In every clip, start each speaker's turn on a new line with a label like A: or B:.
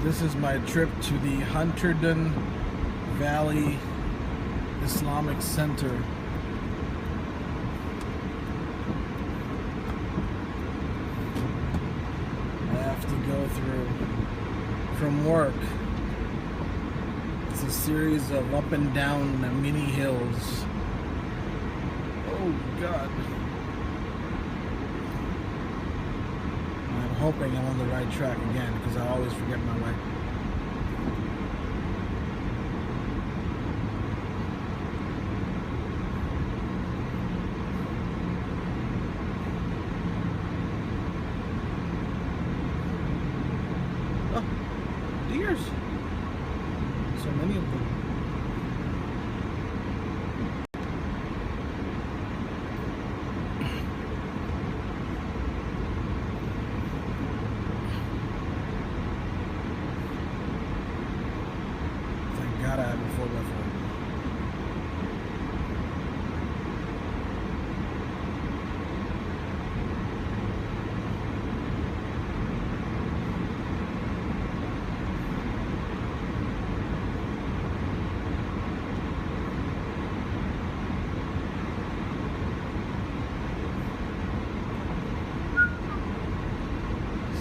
A: This is my trip to the Hunterdon Valley Islamic Center. I have to go through from work. It's a series of up and down mini hills. Oh God. I'm hoping I'm on the right track again because I always forget my way. Oh, deers. So many of them. God, I have a 4x4.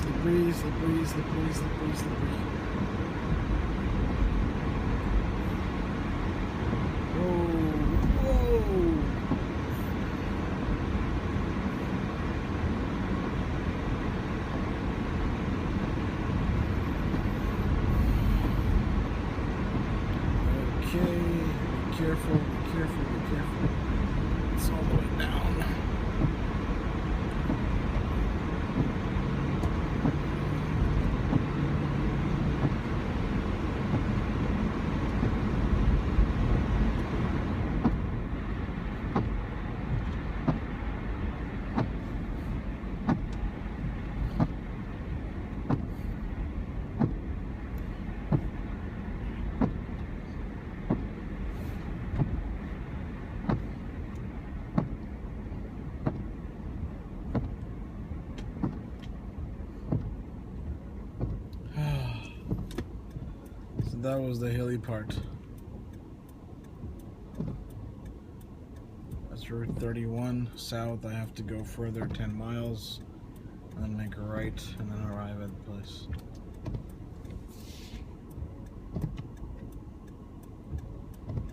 A: Slippery, slippery, slippery, slippery, slippery. Okay, be careful, be careful, be careful. It's all the way down. So that was the hilly part. That's Route 31 south. I have to go further 10 miles and then make a right and then arrive at the place.